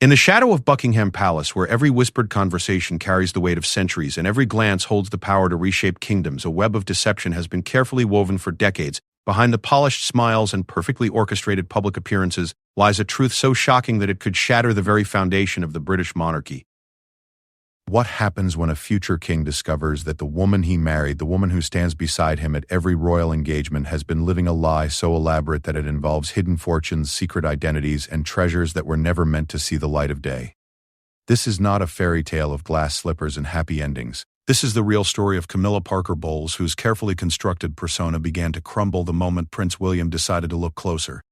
In the shadow of Buckingham Palace, where every whispered conversation carries the weight of centuries and every glance holds the power to reshape kingdoms, a web of deception has been carefully woven for decades. Behind the polished smiles and perfectly orchestrated public appearances lies a truth so shocking that it could shatter the very foundation of the British monarchy. What happens when a future king discovers that the woman he married, the woman who stands beside him at every royal engagement, has been living a lie so elaborate that it involves hidden fortunes, secret identities, and treasures that were never meant to see the light of day? This is not a fairy tale of glass slippers and happy endings. This is the real story of Camilla Parker Bowles, whose carefully constructed persona began to crumble the moment Prince William decided to look closer.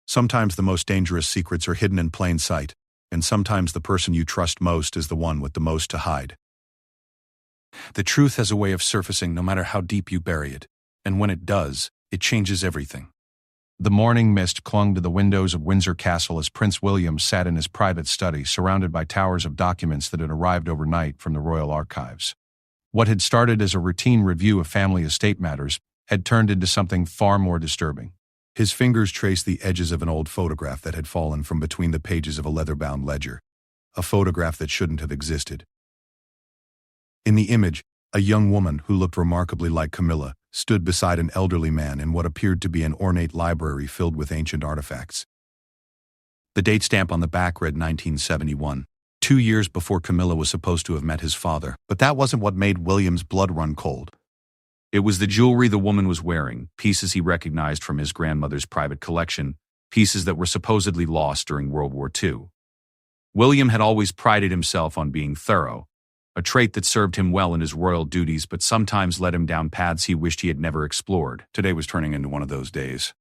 Sometimes the most dangerous secrets are hidden in plain sight, and sometimes the person you trust most is the one with the most to hide. The truth has a way of surfacing no matter how deep you bury it, and when it does, it changes everything. The morning mist clung to the windows of Windsor Castle as Prince William sat in his private study, surrounded by towers of documents that had arrived overnight from the royal archives. What had started as a routine review of family estate matters had turned into something far more disturbing. His fingers traced the edges of an old photograph that had fallen from between the pages of a leather-bound ledger, a photograph that shouldn't have existed. In the image, a young woman who looked remarkably like Camilla stood beside an elderly man in what appeared to be an ornate library filled with ancient artifacts. The date stamp on the back read 1971, 2 years before Camilla was supposed to have met his father, but that wasn't what made William's blood run cold. It was the jewelry the woman was wearing, pieces he recognized from his grandmother's private collection, pieces that were supposedly lost during World War II. William had always prided himself on being thorough, a trait that served him well in his royal duties but sometimes led him down paths he wished he had never explored. Today was turning into one of those days.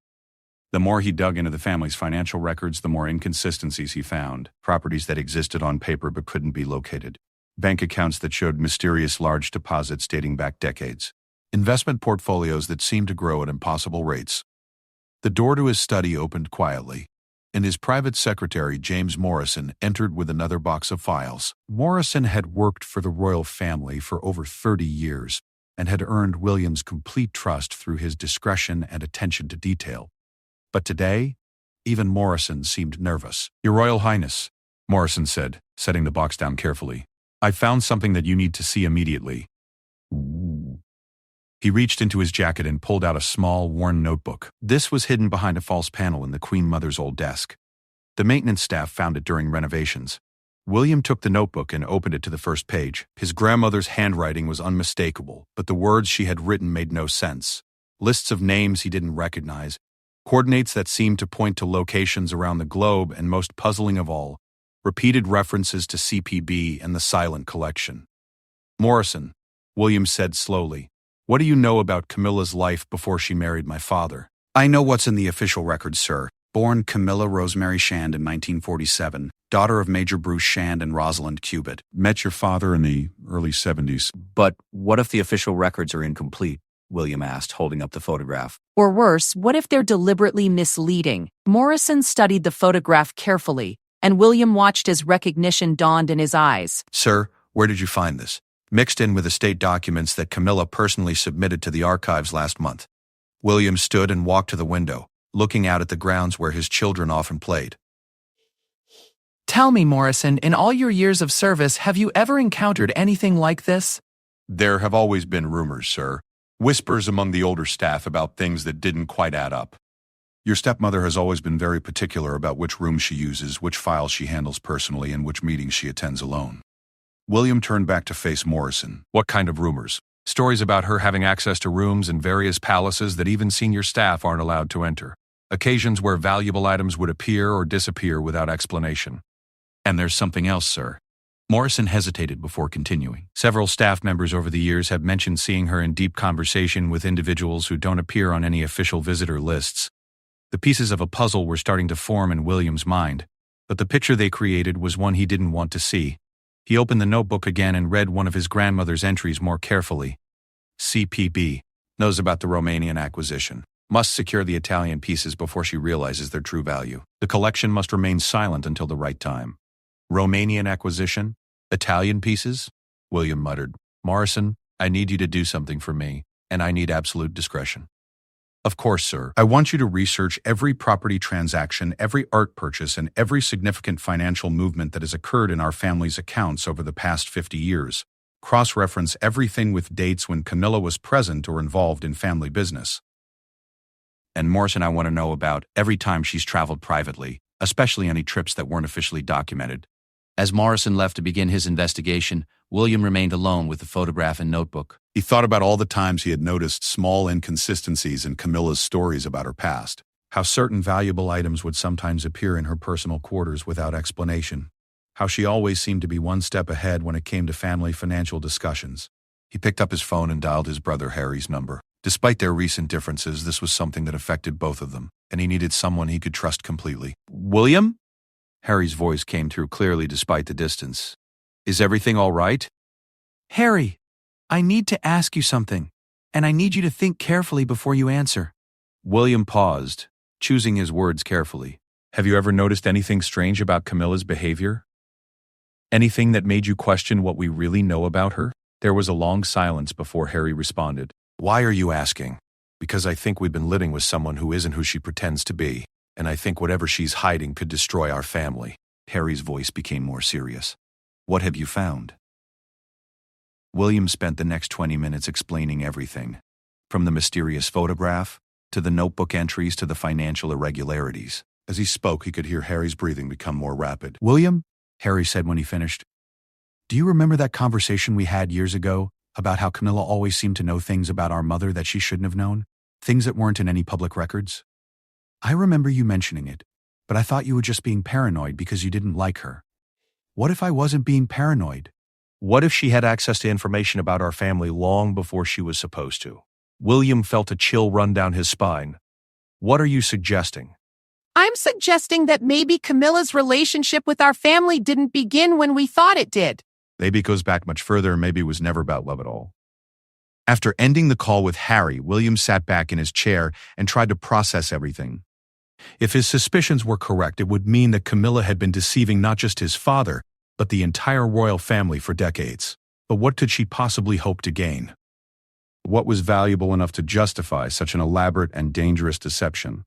The more he dug into the family's financial records, the more inconsistencies he found, properties that existed on paper but couldn't be located, bank accounts that showed mysterious large deposits dating back decades, investment portfolios that seemed to grow at impossible rates. The door to his study opened quietly, and his private secretary, James Morrison, entered with another box of files. Morrison had worked for the royal family for over 30 years and had earned William's complete trust through his discretion and attention to detail. But today, even Morrison seemed nervous. "Your Royal Highness," Morrison said, setting the box down carefully, "I found something that you need to see immediately." He reached into his jacket and pulled out a small, worn notebook. This was hidden behind a false panel in the Queen Mother's old desk. The maintenance staff found it during renovations. William took the notebook and opened it to the first page. His grandmother's handwriting was unmistakable, but the words she had written made no sense. Lists of names he didn't recognize, coordinates that seemed to point to locations around the globe, and most puzzling of all, repeated references to CPB and the silent collection. "Morrison," William said slowly, "what do you know about Camilla's life before she married my father?" "I know what's in the official records, sir. Born Camilla Rosemary Shand in 1947, daughter of Major Bruce Shand and Rosalind Cubitt. Met your father in the early 70s. But what if the official records are incomplete?" William asked, holding up the photograph. Or worse, what if they're deliberately misleading? Morrison studied the photograph carefully, and William watched as recognition dawned in his eyes. "Sir, where did you find this?" "Mixed in with estate documents that Camilla personally submitted to the archives last month." William stood and walked to the window, looking out at the grounds where his children often played. "Tell me, Morrison, in all your years of service, have you ever encountered anything like this?" "There have always been rumors, sir. Whispers among the older staff about things that didn't quite add up. Your stepmother has always been very particular about which rooms she uses, which files she handles personally, and which meetings she attends alone." William turned back to face Morrison. "What kind of rumors?" "Stories about her having access to rooms in various palaces that even senior staff aren't allowed to enter. Occasions where valuable items would appear or disappear without explanation." "And there's something else, sir." Morrison hesitated before continuing. "Several staff members over the years have mentioned seeing her in deep conversation with individuals who don't appear on any official visitor lists." The pieces of a puzzle were starting to form in William's mind, but the picture they created was one he didn't want to see. He opened the notebook again and read one of his grandmother's entries more carefully. "CPB knows about the Romanian acquisition. Must secure the Italian pieces before she realizes their true value. The collection must remain silent until the right time." "Romanian acquisition? Italian pieces?" William muttered. "Morrison, I need you to do something for me, and I need absolute discretion." Of course, sir. I want you to research every property transaction, every art purchase, and every significant financial movement that has occurred in our family's accounts over the past 50 years. Cross-reference everything with dates when Camilla was present or involved in family business. And Morrison, I want to know about every time she's traveled privately, especially any trips that weren't officially documented. As Morrison left to begin his investigation, William remained alone with the photograph and notebook. He thought about all the times he had noticed small inconsistencies in Camilla's stories about her past, how certain valuable items would sometimes appear in her personal quarters without explanation, how she always seemed to be one step ahead when it came to family financial discussions. He picked up his phone and dialed his brother Harry's number. Despite their recent differences, this was something that affected both of them, and he needed someone he could trust completely. William? Harry's voice came through clearly despite the distance. Is everything all right? Harry, I need to ask you something, and I need you to think carefully before you answer. William paused, choosing his words carefully. Have you ever noticed anything strange about Camilla's behavior? Anything that made you question what we really know about her? There was a long silence before Harry responded. Why are you asking? Because I think we've been living with someone who isn't who she pretends to be, and I think whatever she's hiding could destroy our family. Harry's voice became more serious. What have you found? William spent the next 20 minutes explaining everything, from the mysterious photograph, to the notebook entries, to the financial irregularities. As he spoke, he could hear Harry's breathing become more rapid. William, Harry said when he finished, do you remember that conversation we had years ago about how Camilla always seemed to know things about our mother that she shouldn't have known? Things that weren't in any public records? I remember you mentioning it, but I thought you were just being paranoid because you didn't like her. What if I wasn't being paranoid? What if she had access to information about our family long before she was supposed to? William felt a chill run down his spine. What are you suggesting? I'm suggesting that maybe Camilla's relationship with our family didn't begin when we thought it did. Maybe it goes back much further, maybe it was never about love at all. After ending the call with Harry, William sat back in his chair and tried to process everything. If his suspicions were correct, it would mean that Camilla had been deceiving not just his father, but the entire royal family for decades. But what could she possibly hope to gain? What was valuable enough to justify such an elaborate and dangerous deception?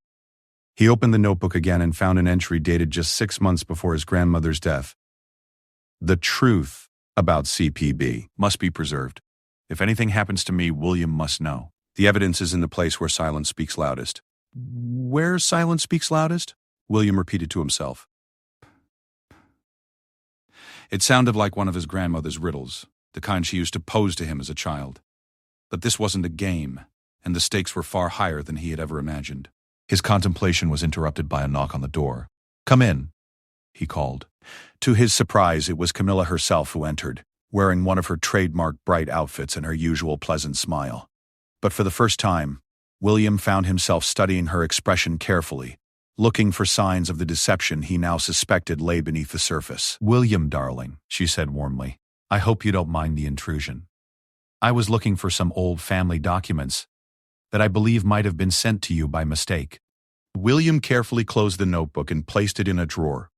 He opened the notebook again and found an entry dated just 6 months before his grandmother's death. The truth about CPB must be preserved. If anything happens to me, William must know. The evidence is in the place where silence speaks loudest. Where silence speaks loudest? William repeated to himself. It sounded like one of his grandmother's riddles, the kind she used to pose to him as a child. But this wasn't a game, and the stakes were far higher than he had ever imagined. His contemplation was interrupted by a knock on the door. "Come in," he called. To his surprise, it was Camilla herself who entered, wearing one of her trademark bright outfits and her usual pleasant smile. But for the first time, William found himself studying her expression carefully, looking for signs of the deception he now suspected lay beneath the surface. "William, darling," she said warmly, "I hope you don't mind the intrusion. I was looking for some old family documents that I believe might have been sent to you by mistake." William carefully closed the notebook and placed it in a drawer.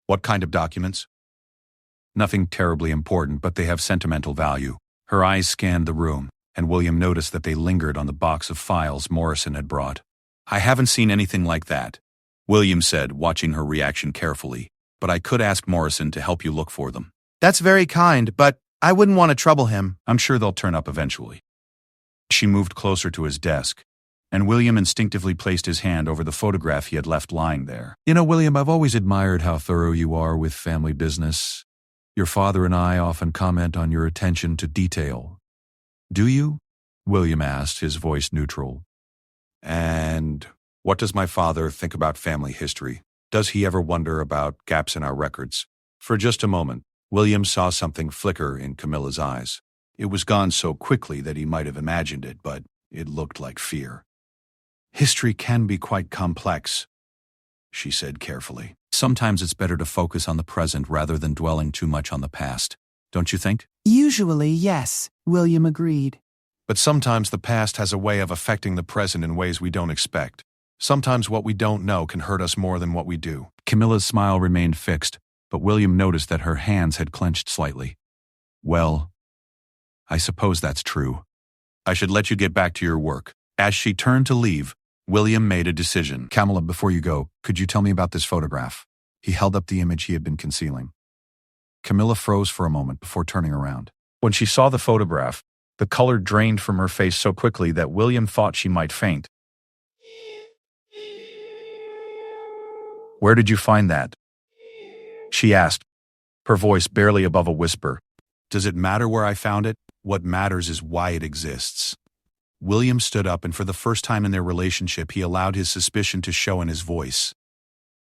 "What kind of documents?" "Nothing terribly important, but they have sentimental value." Her eyes scanned the room, and William noticed that they lingered on the box of files Morrison had brought. "I haven't seen anything like that," William said, watching her reaction carefully. "But I could ask Morrison to help you look for them." "That's very kind, but I wouldn't want to trouble him." "I'm sure they'll turn up eventually." She moved closer to his desk, and William instinctively placed his hand over the photograph he had left lying there. "You know, William, I've always admired how thorough you are with family business. Your father and I often comment on your attention to detail." "Do you?" William asked, his voice neutral. "And what does my father think about family history? Does he ever wonder about gaps in our records?" For just a moment, William saw something flicker in Camilla's eyes. It was gone so quickly that he might have imagined it, but it looked like fear. "History can be quite complex," she said carefully. "Sometimes it's better to focus on the present rather than dwelling too much on the past, don't you think?" Usually, yes, William agreed. "But sometimes the past has a way of affecting the present in ways we don't expect. Sometimes what we don't know can hurt us more than what we do." Camilla's smile remained fixed, but William noticed that her hands had clenched slightly. "Well, I suppose that's true. I should let you get back to your work. As she turned to leave, William made a decision. Camilla, before you go, could you tell me about this photograph? He held up the image he had been concealing. Camilla froze for a moment before turning around. When she saw the photograph, the color drained from her face so quickly that William thought she might faint. "Where did you find that?" she asked, her voice barely above a whisper. Does it matter where I found it? What matters is why it exists. William stood up, and for the first time in their relationship, he allowed his suspicion to show in his voice.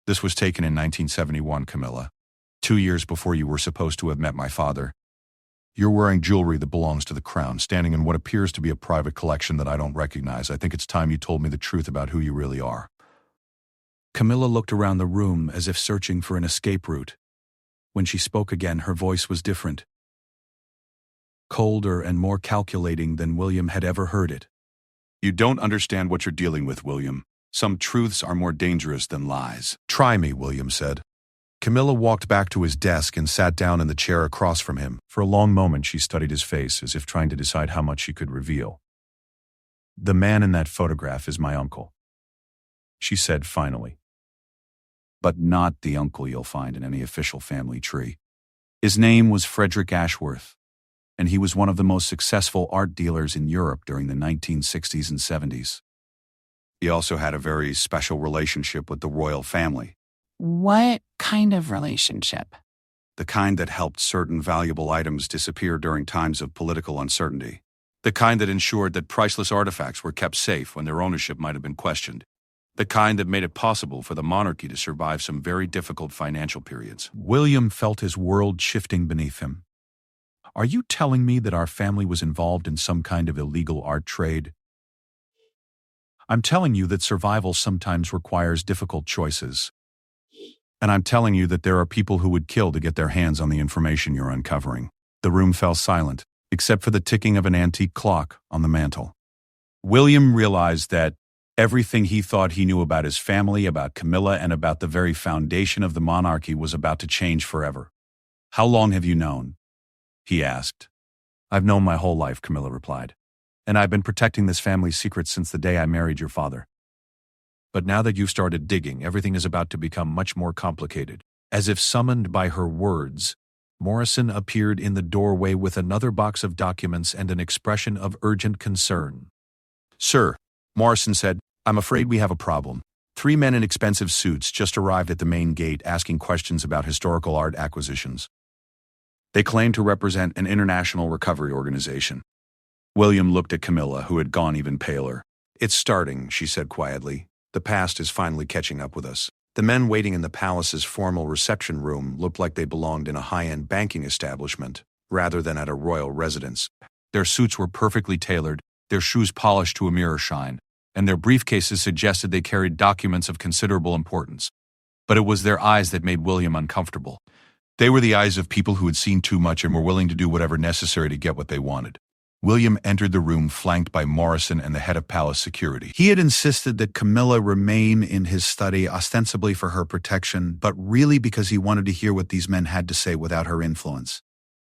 This was taken in 1971, Camilla. 2 years before you were supposed to have met my father. You're wearing jewelry that belongs to the crown, standing in what appears to be a private collection that I don't recognize. I think it's time you told me the truth about who you really are. Camilla looked around the room as if searching for an escape route. When she spoke again, her voice was different. Colder and more calculating than William had ever heard it. You don't understand what you're dealing with, William. Some truths are more dangerous than lies. Try me, William said. Camilla walked back to his desk and sat down in the chair across from him. For a long moment she studied his face, as if trying to decide how much she could reveal. The man in that photograph is my uncle, she said finally. But not the uncle you'll find in any official family tree. His name was Frederick Ashworth, and he was one of the most successful art dealers in Europe during the 1960s and 70s. He also had a very special relationship with the royal family. What kind of relationship? The kind that helped certain valuable items disappear during times of political uncertainty. The kind that ensured that priceless artifacts were kept safe when their ownership might have been questioned. The kind that made it possible for the monarchy to survive some very difficult financial periods. William felt his world shifting beneath him. Are you telling me that our family was involved in some kind of illegal art trade? I'm telling you that survival sometimes requires difficult choices. And I'm telling you that there are people who would kill to get their hands on the information you're uncovering. The room fell silent, except for the ticking of an antique clock on the mantel. William realized that everything he thought he knew about his family, about Camilla, and about the very foundation of the monarchy was about to change forever. How long have you known? He asked. I've known my whole life, Camilla replied. And I've been protecting this family's secret since the day I married your father. But now that you've started digging, everything is about to become much more complicated. As if summoned by her words, Morrison appeared in the doorway with another box of documents and an expression of urgent concern. Sir, Morrison said, I'm afraid we have a problem. 3 men in expensive suits just arrived at the main gate asking questions about historical art acquisitions. They claim to represent an international recovery organization. William looked at Camilla, who had gone even paler. It's starting, she said quietly. The past is finally catching up with us. The men waiting in the palace's formal reception room looked like they belonged in a high-end banking establishment, rather than at a royal residence. Their suits were perfectly tailored, their shoes polished to a mirror shine, and their briefcases suggested they carried documents of considerable importance. But it was their eyes that made William uncomfortable. They were the eyes of people who had seen too much and were willing to do whatever necessary to get what they wanted. William entered the room flanked by Morrison and the head of palace security. He had insisted that Camilla remain in his study ostensibly for her protection, but really because he wanted to hear what these men had to say without her influence.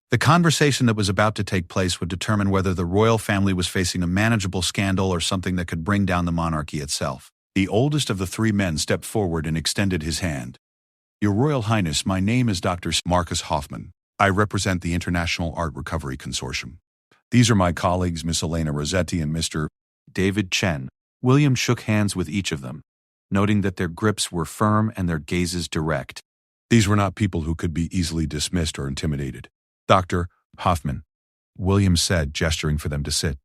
The conversation that was about to take place would determine whether the royal family was facing a manageable scandal or something that could bring down the monarchy itself. The oldest of the 3 men stepped forward and extended his hand. Your Royal Highness, my name is Dr. Marcus Hoffman. I represent the International Art Recovery Consortium. These are my colleagues, Miss Elena Rossetti and Mr. David Chen. William shook hands with each of them, noting that their grips were firm and their gazes direct. These were not people who could be easily dismissed or intimidated. Dr. Hoffman, William said, gesturing for them to sit.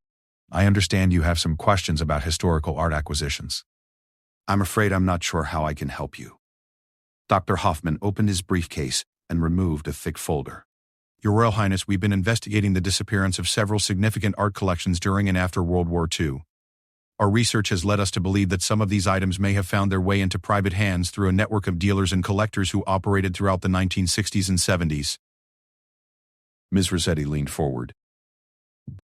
I understand you have some questions about historical art acquisitions. I'm afraid I'm not sure how I can help you. Dr. Hoffman opened his briefcase and removed a thick folder. Your Royal Highness, we've been investigating the disappearance of several significant art collections during and after World War II. Our research has led us to believe that some of these items may have found their way into private hands through a network of dealers and collectors who operated throughout the 1960s and 70s. Ms. Rossetti leaned forward.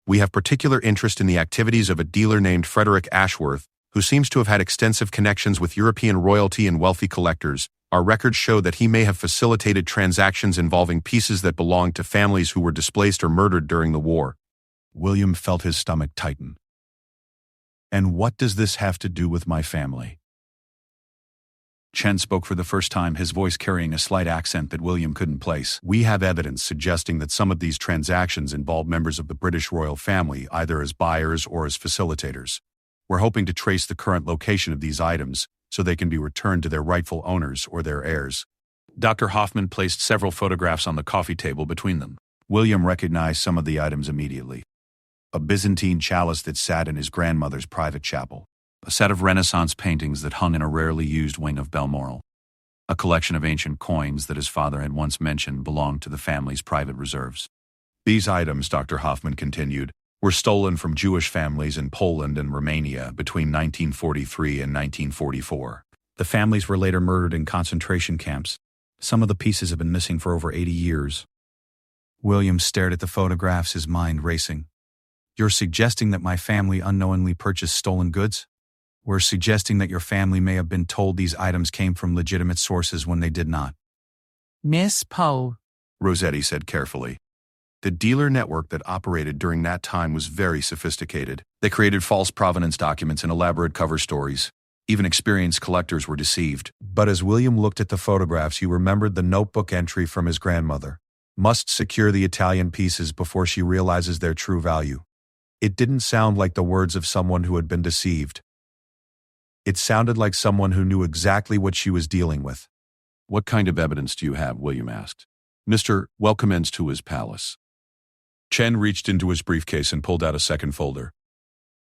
We have particular interest in the activities of a dealer named Frederick Ashworth, who seems to have had extensive connections with European royalty and wealthy collectors. Our records show that he may have facilitated transactions involving pieces that belonged to families who were displaced or murdered during the war. William felt his stomach tighten. And what does this have to do with my family? Chen spoke for the first time, his voice carrying a slight accent that William couldn't place. We have evidence suggesting that some of these transactions involve members of the British royal family, either as buyers or as facilitators. We're hoping to trace the current location of these items so they can be returned to their rightful owners or their heirs. Dr. Hoffman placed several photographs on the coffee table between them. William recognized some of the items immediately. A Byzantine chalice that sat in his grandmother's private chapel. A set of Renaissance paintings that hung in a rarely used wing of Balmoral. A collection of ancient coins that his father had once mentioned belonged to the family's private reserves. These items, Dr. Hoffman continued, were stolen from Jewish families in Poland and Romania between 1943 and 1944. The families were later murdered in concentration camps. Some of the pieces have been missing for over 80 years. William stared at the photographs, his mind racing. You're suggesting that my family unknowingly purchased stolen goods? We're suggesting that your family may have been told these items came from legitimate sources when they did not. Miss Poe, Rossetti said carefully. The dealer network that operated during that time was very sophisticated. They created false provenance documents and elaborate cover stories. Even experienced collectors were deceived. But as William looked at the photographs, he remembered the notebook entry from his grandmother. Must secure the Italian pieces before she realizes their true value. It didn't sound like the words of someone who had been deceived. It sounded like someone who knew exactly what she was dealing with. What kind of evidence do you have? William asked. Mr. Welcomes to his palace. Chen reached into his briefcase and pulled out a second folder.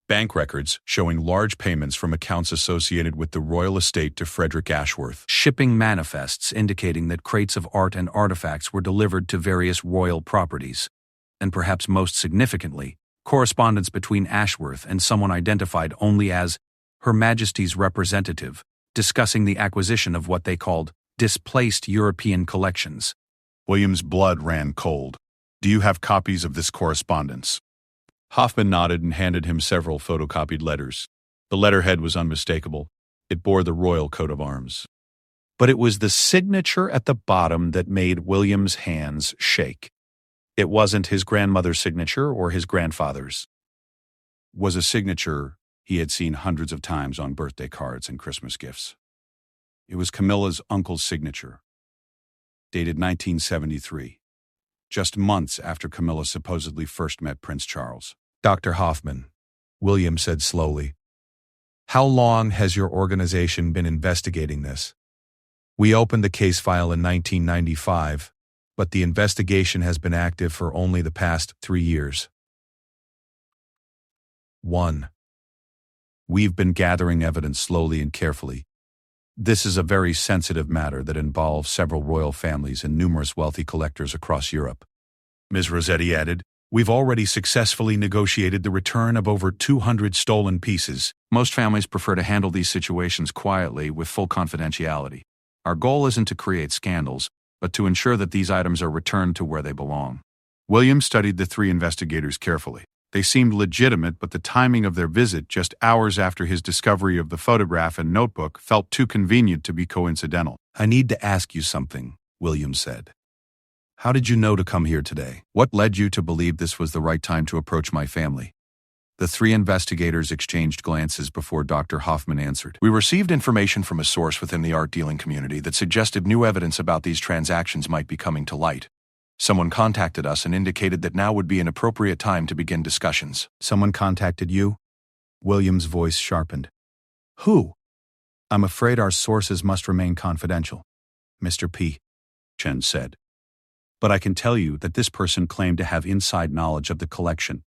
Bank records showing large payments from accounts associated with the royal estate to Frederick Ashworth. Shipping manifests indicating that crates of art and artifacts were delivered to various royal properties. And perhaps most significantly, correspondence between Ashworth and someone identified only as Her Majesty's representative, discussing the acquisition of what they called displaced European collections. William's blood ran cold. Do you have copies of this correspondence? Hoffman nodded and handed him several photocopied letters. The letterhead was unmistakable. It bore the royal coat of arms. But it was the signature at the bottom that made William's hands shake. It wasn't his grandmother's signature or his grandfather's. It was a signature he had seen hundreds of times on birthday cards and Christmas gifts. It was Camilla's uncle's signature, dated 1973, just months after Camilla supposedly first met Prince Charles. Dr. Hoffman, William said slowly, how long has your organization been investigating this? We opened the case file in 1995, but the investigation has been active for only the past 3 years. 1. We've been gathering evidence slowly and carefully. This is a very sensitive matter that involves several royal families and numerous wealthy collectors across Europe. Ms. Rossetti added, we've already successfully negotiated the return of over 200 stolen pieces. Most families prefer to handle these situations quietly with full confidentiality. Our goal isn't to create scandals, but to ensure that these items are returned to where they belong. William studied the three investigators carefully. They seemed legitimate, but the timing of their visit, just hours after his discovery of the photograph and notebook, felt too convenient to be coincidental. I need to ask you something, William said. How did you know to come here today? What led you to believe this was the right time to approach my family? The three investigators exchanged glances before Dr. Hoffman answered. We received information from a source within the art dealing community that suggested new evidence about these transactions might be coming to light. Someone contacted us and indicated that now would be an appropriate time to begin discussions. Someone contacted you? William's voice sharpened. Who? I'm afraid our sources must remain confidential, Mr. P. Chen said. But I can tell you that this person claimed to have inside knowledge of the collection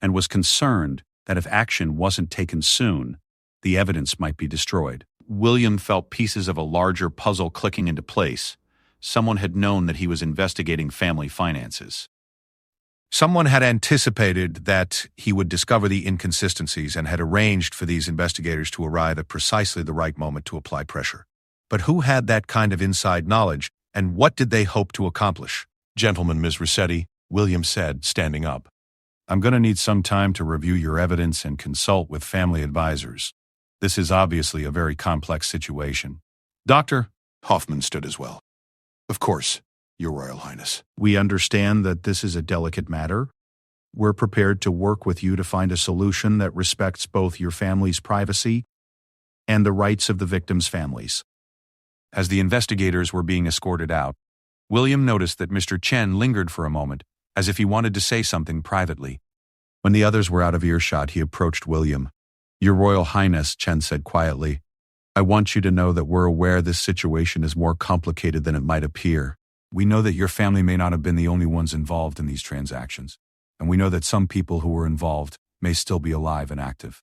and was concerned that if action wasn't taken soon, the evidence might be destroyed. William felt pieces of a larger puzzle clicking into place. Someone had known that he was investigating family finances. Someone had anticipated that he would discover the inconsistencies and had arranged for these investigators to arrive at precisely the right moment to apply pressure. But who had that kind of inside knowledge, and what did they hope to accomplish? Gentlemen, Ms. Rossetti, William said, standing up. I'm going to need some time to review your evidence and consult with family advisors. This is obviously a very complex situation. Dr. Hoffman stood as well. Of course, Your Royal Highness. We understand that this is a delicate matter, We're prepared to work with you to find a solution that respects both your family's privacy and the rights of the victims' families. As the investigators were being escorted out, William noticed that Mr. Chen lingered for a moment, as if he wanted to say something privately. When the others were out of earshot, he approached William. "Your Royal Highness," Chen said quietly, "I want you to know that we're aware this situation is more complicated than it might appear. We know that your family may not have been the only ones involved in these transactions, and we know that some people who were involved may still be alive and active."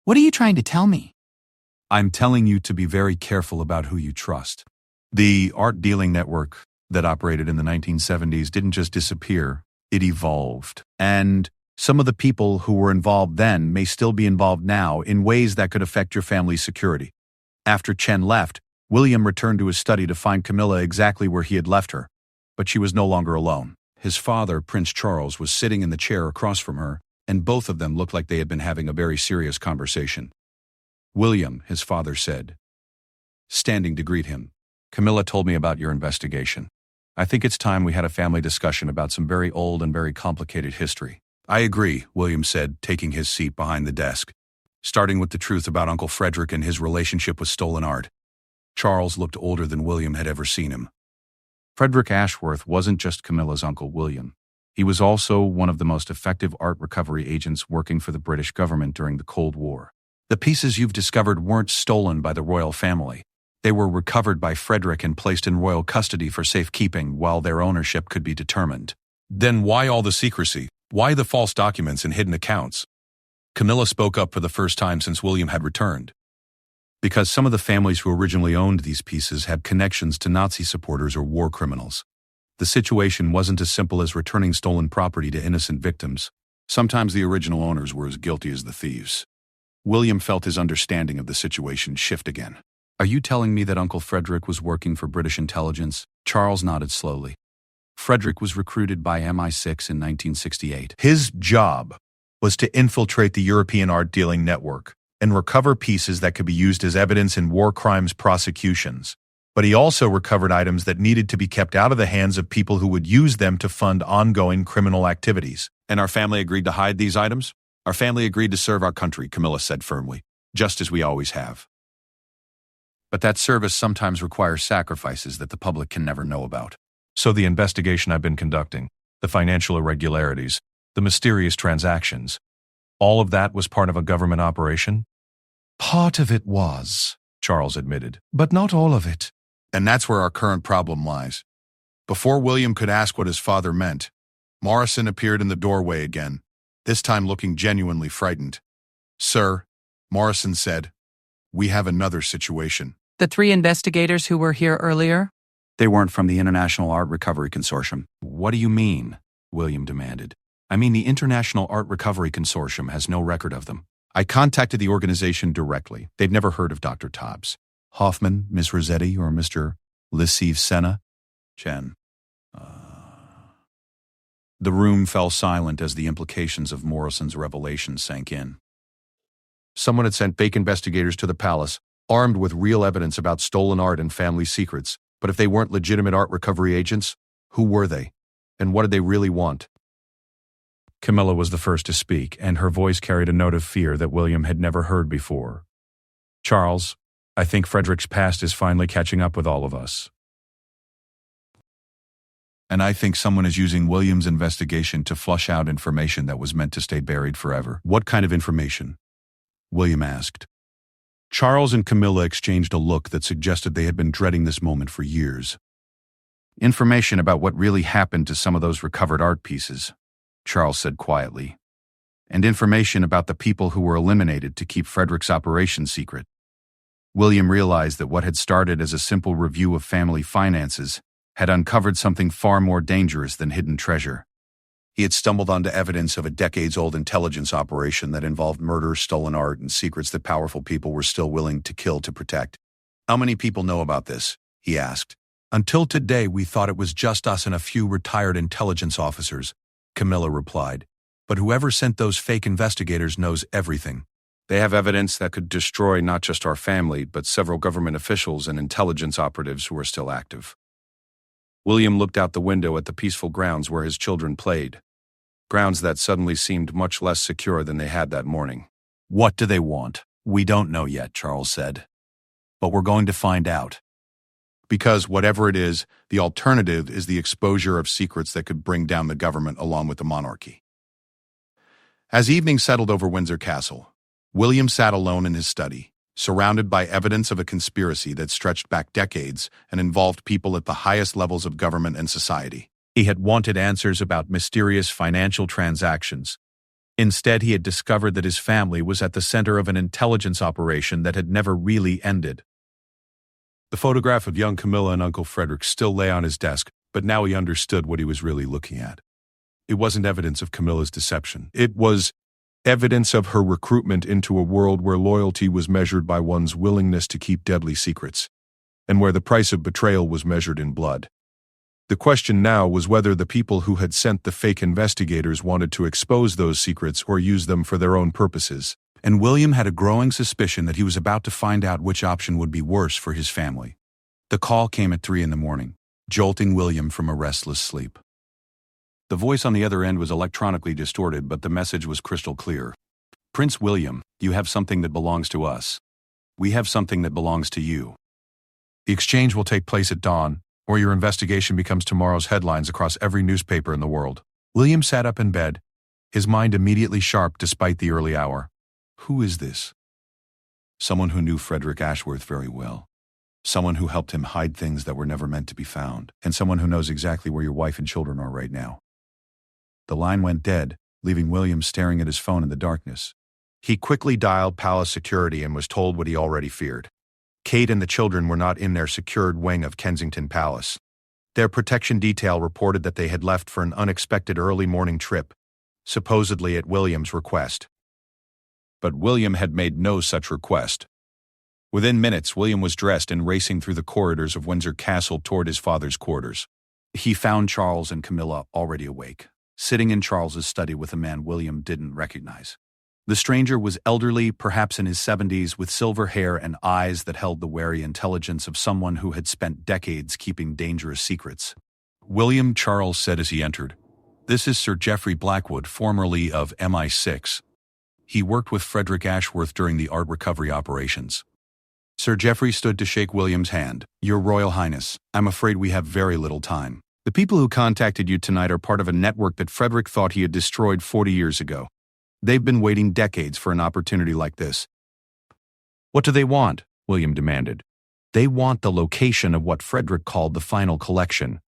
What are you trying to tell me? I'm telling you to be very careful about who you trust. The art dealing network that operated in the 1970s didn't just disappear, it evolved. And some of the people who were involved then may still be involved now in ways that could affect your family's security. After Chen left, William returned to his study to find Camilla exactly where he had left her, but she was no longer alone. His father, Prince Charles, was sitting in the chair across from her, and both of them looked like they had been having a very serious conversation. "William," his father said, standing to greet him, "Camilla told me about your investigation. I think it's time we had a family discussion about some very old and very complicated history." I agree, William said, taking his seat behind the desk. "Starting with the truth about Uncle Frederick and his relationship with stolen art." Charles looked older than William had ever seen him. Frederick Ashworth wasn't just Camilla's Uncle William. He was also one of the most effective art recovery agents working for the British government during the Cold War. "The pieces you've discovered weren't stolen by the royal family. They were recovered by Frederick and placed in royal custody for safekeeping while their ownership could be determined." "Then why all the secrecy? Why the false documents and hidden accounts?" Camilla spoke up for the first time since William had returned. "Because some of the families who originally owned these pieces had connections to Nazi supporters or war criminals. The situation wasn't as simple as returning stolen property to innocent victims. Sometimes the original owners were as guilty as the thieves." William felt his understanding of the situation shift again. "Are you telling me that Uncle Frederick was working for British intelligence?" Charles nodded slowly. "Frederick was recruited by MI6 in 1968. His job was to infiltrate the European art dealing network and recover pieces that could be used as evidence in war crimes prosecutions. But he also recovered items that needed to be kept out of the hands of people who would use them to fund ongoing criminal activities." "And our family agreed to hide these items? Our family agreed to serve our country," Camilla said firmly, "just as we always have." "But that service sometimes requires sacrifices that the public can never know about." "So the investigation I've been conducting, the financial irregularities, the mysterious transactions, all of that was part of a government operation?" "Part of it was," Charles admitted. "but not all of it." And that's where our current problem lies. Before William could ask what his father meant, Morrison appeared in the doorway again, this time looking genuinely frightened. "Sir," Morrison said, "we have another situation." The 3 investigators who were here earlier? They weren't from the International Art Recovery Consortium. "What do you mean?" William demanded. "I mean, the International Art Recovery Consortium has no record of them." "I contacted the organization directly. They've never heard of Dr. Tobbs. Hoffman, Miss Rossetti, or Mr. Lisive Senna?" Chen. The room fell silent as the implications of Morrison's revelation sank in. Someone had sent fake investigators to the palace, armed with real evidence about stolen art and family secrets. But if they weren't legitimate art recovery agents, who were they? And what did they really want? Camilla was the first to speak, and her voice carried a note of fear that William had never heard before. "Charles, I think Frederick's past is finally catching up with all of us. And I think someone is using William's investigation to flush out information that was meant to stay buried forever." "What kind of information?" William asked. Charles and Camilla exchanged a look that suggested they had been dreading this moment for years. "Information about what really happened to some of those recovered art pieces," Charles said quietly. "And information about the people who were eliminated to keep Frederick's operation secret." William realized that what had started as a simple review of family finances had uncovered something far more dangerous than hidden treasure. He had stumbled onto evidence of a decades-old intelligence operation that involved murder, stolen art, and secrets that powerful people were still willing to kill to protect. "How many people know about this?" he asked. "Until today, we thought it was just us and a few retired intelligence officers," Camilla replied. "But whoever sent those fake investigators knows everything. They have evidence that could destroy not just our family, but several government officials and intelligence operatives who are still active." William looked out the window at the peaceful grounds where his children played. grounds that suddenly seemed much less secure than they had that morning. What do they want? We don't know yet, Charles said. But we're going to find out. Because whatever it is, the alternative is the exposure of secrets that could bring down the government along with the monarchy. As evening settled over Windsor Castle, William sat alone in his study, surrounded by evidence of a conspiracy that stretched back decades and involved people at the highest levels of government and society. He had wanted answers about mysterious financial transactions. Instead, he had discovered that his family was at the center of an intelligence operation that had never really ended. The photograph of young Camilla and Uncle Frederick still lay on his desk, but now he understood what he was really looking at. It wasn't evidence of Camilla's deception. It was evidence of her recruitment into a world where loyalty was measured by one's willingness to keep deadly secrets, and where the price of betrayal was measured in blood. The question now was whether the people who had sent the fake investigators wanted to expose those secrets or use them for their own purposes. And William had a growing suspicion that he was about to find out which option would be worse for his family. The call came at 3 a.m, jolting William from a restless sleep. The voice on the other end was electronically distorted, but the message was crystal clear. Prince William, you have something that belongs to us. We have something that belongs to you. The exchange will take place at dawn, or your investigation becomes tomorrow's headlines across every newspaper in the world. William sat up in bed, his mind immediately sharp despite the early hour. Who is this? Someone who knew Frederick Ashworth very well. Someone who helped him hide things that were never meant to be found. And someone who knows exactly where your wife and children are right now. The line went dead, leaving William staring at his phone in the darkness. He quickly dialed palace security and was told what he already feared. Kate and the children were not in their secured wing of Kensington Palace. Their protection detail reported that they had left for an unexpected early morning trip, supposedly at William's request. But William had made no such request. Within minutes, William was dressed and racing through the corridors of Windsor Castle toward his father's quarters. He found Charles and Camilla already awake, sitting in Charles's study with a man William didn't recognize. The stranger was elderly, perhaps in his 70s, with silver hair and eyes that held the wary intelligence of someone who had spent decades keeping dangerous secrets. William, Charles said as he entered. This is Sir Geoffrey Blackwood, formerly of MI6. He worked with Frederick Ashworth during the art recovery operations. Sir Geoffrey stood to shake William's hand. Your Royal Highness, I'm afraid we have very little time. The people who contacted you tonight are part of a network that Frederick thought he had destroyed 40 years ago. They've been waiting decades for an opportunity like this. What do they want? William demanded. They want the location of what Frederick called the final collection,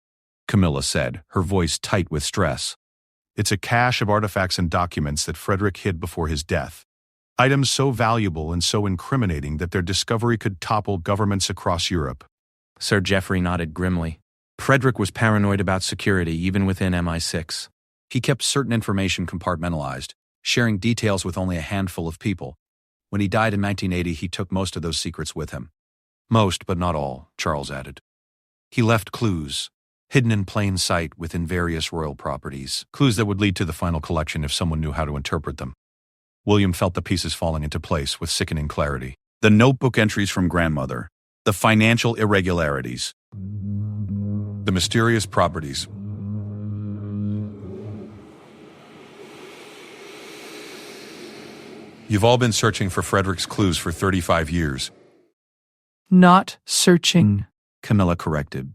Camilla said, her voice tight with stress. It's a cache of artifacts and documents that Frederick hid before his death. Items so valuable and so incriminating that their discovery could topple governments across Europe. Sir Geoffrey nodded grimly. Frederick was paranoid about security, even within MI6. He kept certain information compartmentalized, sharing details with only a handful of people. When he died in 1980, he took most of those secrets with him. Most, but not all, Charles added. He left clues, hidden in plain sight within various royal properties, clues that would lead to the final collection if someone knew how to interpret them. William felt the pieces falling into place with sickening clarity. The notebook entries from grandmother, the financial irregularities, the mysterious properties. You've all been searching for Frederick's clues for 35 years. Not searching, Camilla corrected.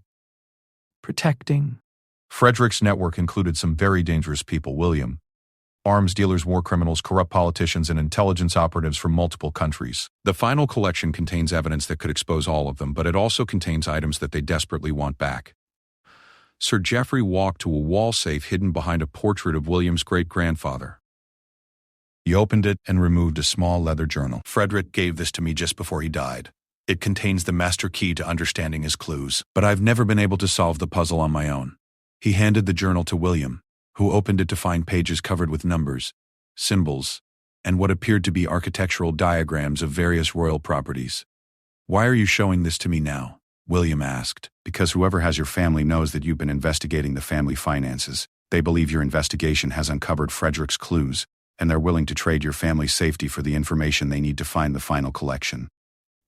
Protecting. Frederick's network included some very dangerous people, William. Arms dealers, war criminals, corrupt politicians, and intelligence operatives from multiple countries. The final collection contains evidence that could expose all of them, but it also contains items that they desperately want back. Sir Geoffrey walked to a wall safe hidden behind a portrait of William's great-grandfather. He opened it and removed a small leather journal. Frederick gave this to me just before he died. It contains the master key to understanding his clues, but I've never been able to solve the puzzle on my own. He handed the journal to William, who opened it to find pages covered with numbers, symbols, and what appeared to be architectural diagrams of various royal properties. Why are you showing this to me now? William asked. Because whoever has your family knows that you've been investigating the family finances. They believe your investigation has uncovered Frederick's clues, and they're willing to trade your family's safety for the information they need to find the final collection.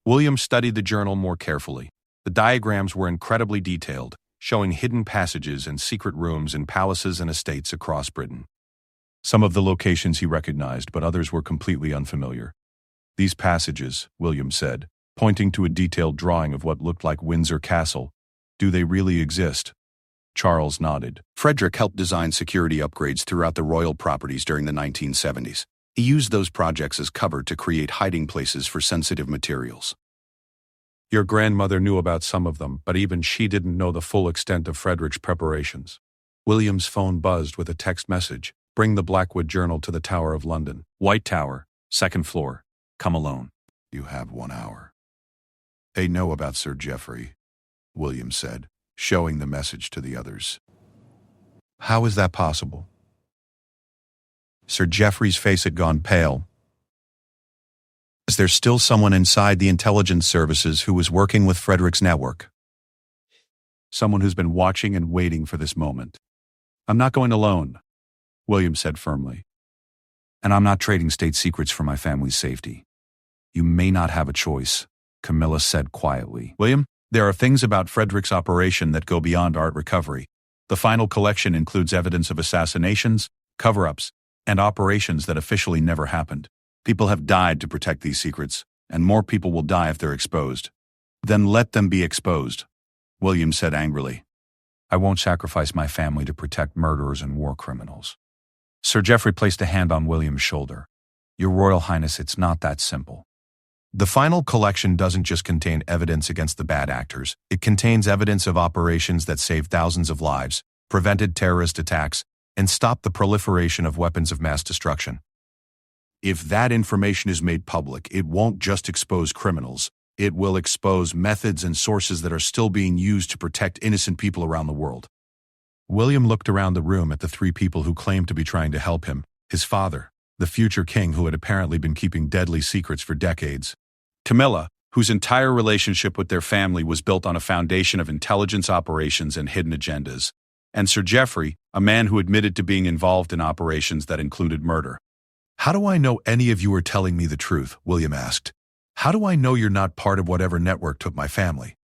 William studied the journal more carefully. The diagrams were incredibly detailed, showing hidden passages and secret rooms in palaces and estates across Britain. Some of the locations he recognized, but others were completely unfamiliar. These passages, William said, pointing to a detailed drawing of what looked like Windsor Castle, do they really exist? Charles nodded. Frederick helped design security upgrades throughout the royal properties during the 1970s. He used those projects as cover to create hiding places for sensitive materials. Your grandmother knew about some of them, but even she didn't know the full extent of Frederick's preparations. William's phone buzzed with a text message. Bring the Blackwood Journal to the Tower of London. White Tower, 2nd floor. Come alone. You have 1 hour. They know about Sir Geoffrey, William said, showing the message to the others. How is that possible? Sir Geoffrey's face had gone pale. Is there still someone inside the intelligence services who was working with Frederick's network? Someone who's been watching and waiting for this moment. I'm not going alone, William said firmly. And I'm not trading state secrets for my family's safety. You may not have a choice, Camilla said quietly. William, there are things about Frederick's operation that go beyond art recovery. The final collection includes evidence of assassinations, cover-ups, and operations that officially never happened. People have died to protect these secrets, and more people will die if they're exposed. Then let them be exposed, William said angrily. I won't sacrifice my family to protect murderers and war criminals. Sir Geoffrey placed a hand on William's shoulder. Your Royal Highness, it's not that simple. The final collection doesn't just contain evidence against the bad actors. It contains evidence of operations that saved thousands of lives, prevented terrorist attacks, and stopped the proliferation of weapons of mass destruction. If that information is made public, it won't just expose criminals. It will expose methods and sources that are still being used to protect innocent people around the world. William looked around the room at the 3 people who claimed to be trying to help him. His father, the future king who had apparently been keeping deadly secrets for decades. Camilla, whose entire relationship with their family was built on a foundation of intelligence operations and hidden agendas. And Sir Geoffrey, a man who admitted to being involved in operations that included murder. How do I know any of you are telling me the truth? William asked. How do I know you're not part of whatever network took my family?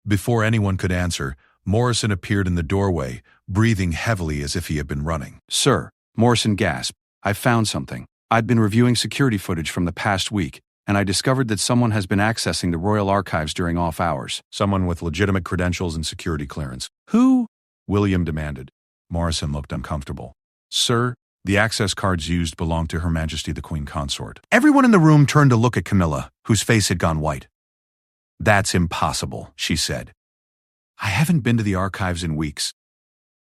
Before anyone could answer, Morrison appeared in the doorway, breathing heavily as if he had been running. Sir, Morrison gasped, I've found something. I'd been reviewing security footage from the past week, and I discovered that someone has been accessing the Royal Archives during off hours. Someone with legitimate credentials and security clearance. Who? William demanded. Morrison looked uncomfortable. Sir, the access cards used belong to Her Majesty the Queen Consort. Everyone in the room turned to look at Camilla, whose face had gone white. That's impossible, she said. I haven't been to the archives in weeks.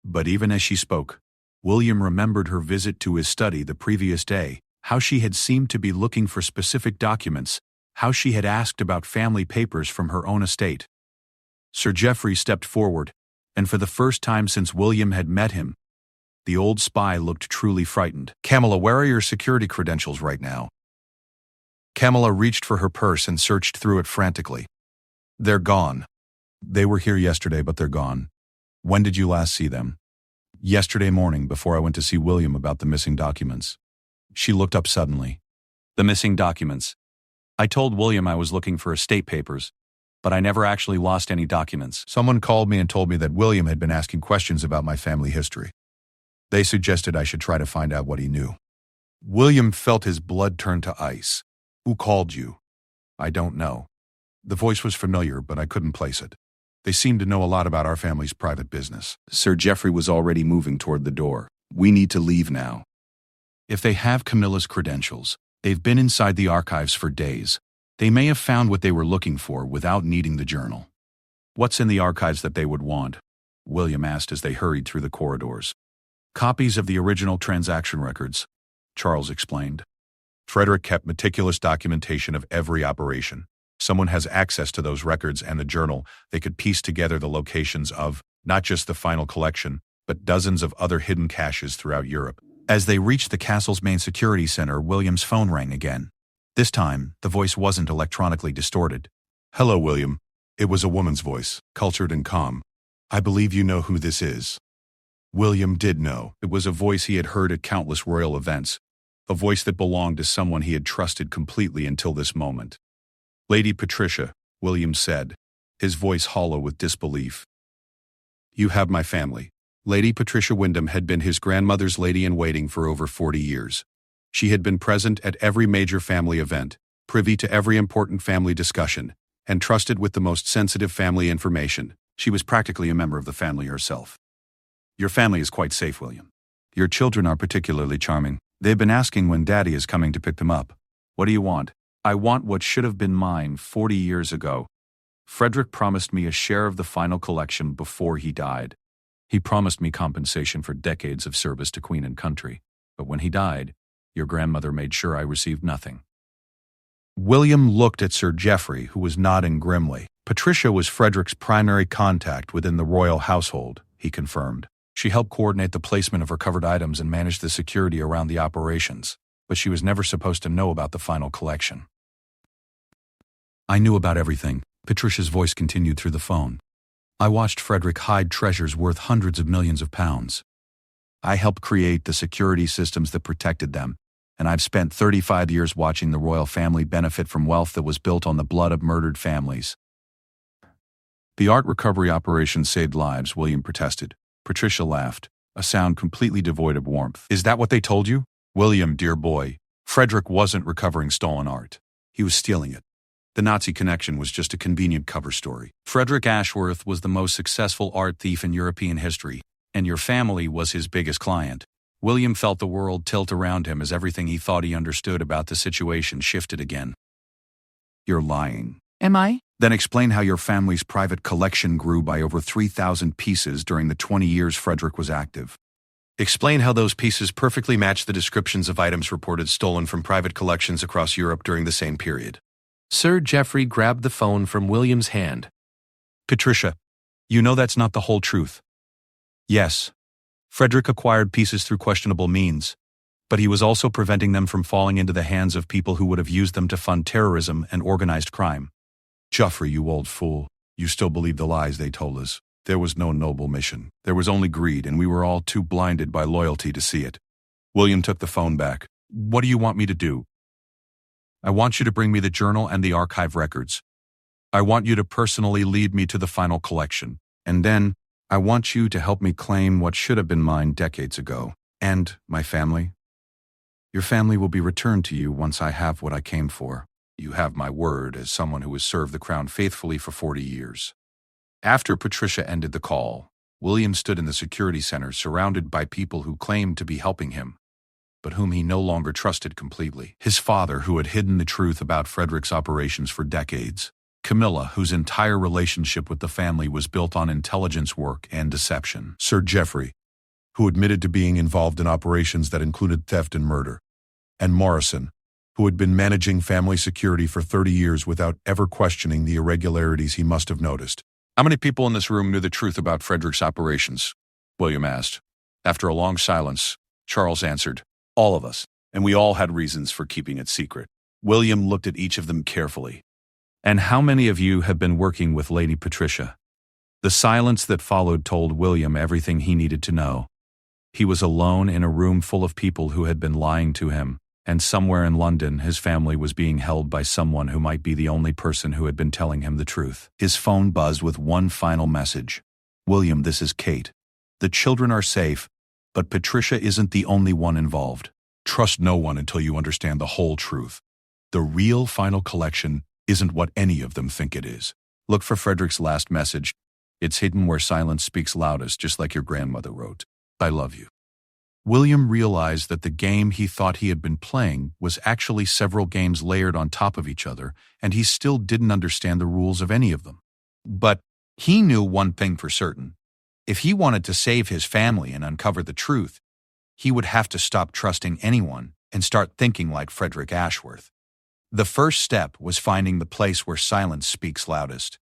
But even as she spoke, William remembered her visit to his study the previous day, how she had seemed to be looking for specific documents, how she had asked about family papers from her own estate. Sir Geoffrey stepped forward, and for the first time since William had met him, the old spy looked truly frightened. Camilla, where are your security credentials right now? Camilla reached for her purse and searched through it frantically. They're gone. They were here yesterday, but they're gone. When did you last see them? Yesterday morning, before I went to see William about the missing documents. She looked up suddenly. The missing documents. I told William I was looking for estate papers, but I never actually lost any documents. Someone called me and told me that William had been asking questions about my family history. They suggested I should try to find out what he knew. William felt his blood turn to ice. Who called you? I don't know. The voice was familiar, but I couldn't place it. They seemed to know a lot about our family's private business. Sir Geoffrey was already moving toward the door. We need to leave now. If they have Camilla's credentials, they've been inside the archives for days. They may have found what they were looking for without needing the journal. What's in the archives that they would want? William asked as they hurried through the corridors. Copies of the original transaction records, Charles explained. Frederick kept meticulous documentation of every operation. Someone has access to those records and the journal. They could piece together the locations of, not just the final collection, but dozens of other hidden caches throughout Europe. As they reached the castle's main security center, William's phone rang again. This time, the voice wasn't electronically distorted. Hello, William. It was a woman's voice, cultured and calm. I believe you know who this is. William did know. It was a voice he had heard at countless royal events, a voice that belonged to someone he had trusted completely until this moment. Lady Patricia, William said, his voice hollow with disbelief. You have my family. Lady Patricia Wyndham had been his grandmother's lady-in-waiting for over 40 years. She had been present at every major family event, privy to every important family discussion, and trusted with the most sensitive family information. She was practically a member of the family herself. Your family is quite safe, William. Your children are particularly charming. They've been asking when Daddy is coming to pick them up. What do you want? I want what should have been mine 40 years ago. Frederick promised me a share of the final collection before he died. He promised me compensation for decades of service to Queen and country. But when he died, your grandmother made sure I received nothing. William looked at Sir Geoffrey, who was nodding grimly. Patricia was Frederick's primary contact within the royal household, he confirmed. She helped coordinate the placement of recovered items and manage the security around the operations, but she was never supposed to know about the final collection. I knew about everything, Patricia's voice continued through the phone. I watched Frederick hide treasures worth hundreds of millions of pounds. I helped create the security systems that protected them, and I've spent 35 years watching the royal family benefit from wealth that was built on the blood of murdered families. The art recovery operation saved lives, William protested. Patricia laughed, a sound completely devoid of warmth. Is that what they told you? William, dear boy, Frederick wasn't recovering stolen art. He was stealing it. The Nazi connection was just a convenient cover story. Frederick Ashworth was the most successful art thief in European history, and your family was his biggest client. William felt the world tilt around him as everything he thought he understood about the situation shifted again. You're lying. Am I? Then explain how your family's private collection grew by over 3,000 pieces during the 20 years Frederick was active. Explain how those pieces perfectly match the descriptions of items reported stolen from private collections across Europe during the same period. Sir Geoffrey grabbed the phone from William's hand. Patricia, you know that's not the whole truth. Yes, Frederick acquired pieces through questionable means, but he was also preventing them from falling into the hands of people who would have used them to fund terrorism and organized crime. Geoffrey, you old fool, you still believe the lies they told us. There was no noble mission. There was only greed, and we were all too blinded by loyalty to see it. William took the phone back. What do you want me to do? I want you to bring me the journal and the archive records. I want you to personally lead me to the final collection. And then, I want you to help me claim what should have been mine decades ago. And my family. Your family will be returned to you once I have what I came for. You have my word as someone who has served the crown faithfully for 40 years. After Patricia ended the call, William stood in the security center surrounded by people who claimed to be helping him, but whom he no longer trusted completely. His father, who had hidden the truth about Frederick's operations for decades. Camilla, whose entire relationship with the family was built on intelligence work and deception. Sir Geoffrey, who admitted to being involved in operations that included theft and murder. And Morrison, who had been managing family security for 30 years without ever questioning the irregularities he must have noticed. How many people in this room knew the truth about Frederick's operations? William asked. After a long silence, Charles answered, all of us, and we all had reasons for keeping it secret. William looked at each of them carefully. And how many of you have been working with Lady Patricia? The silence that followed told William everything he needed to know. He was alone in a room full of people who had been lying to him, and somewhere in London his family was being held by someone who might be the only person who had been telling him the truth. His phone buzzed with one final message. William, this is Kate. The children are safe, but Patricia isn't the only one involved. Trust no one until you understand the whole truth. The real final collection isn't what any of them think it is. Look for Frederick's last message. It's hidden where silence speaks loudest, just like your grandmother wrote. I love you. William realized that the game he thought he had been playing was actually several games layered on top of each other, and he still didn't understand the rules of any of them. But he knew one thing for certain. If he wanted to save his family and uncover the truth, he would have to stop trusting anyone and start thinking like Frederick Ashworth. The first step was finding the place where silence speaks loudest.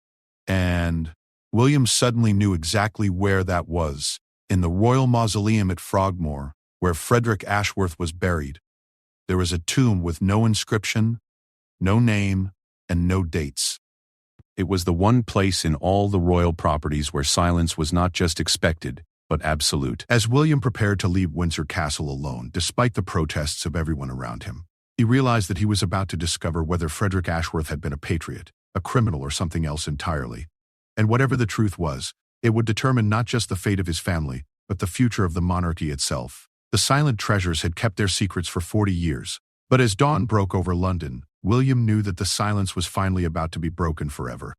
And William suddenly knew exactly where that was. In the royal mausoleum at Frogmore, where Frederick Ashworth was buried, there was a tomb with no inscription, no name, and no dates. It was the one place in all the royal properties where silence was not just expected, but absolute. As William prepared to leave Windsor Castle alone, despite the protests of everyone around him, he realized that he was about to discover whether Frederick Ashworth had been a patriot, a criminal, or something else entirely. And whatever the truth was, it would determine not just the fate of his family, but the future of the monarchy itself. The silent treasures had kept their secrets for 40 years. But as dawn broke over London, William knew that the silence was finally about to be broken forever.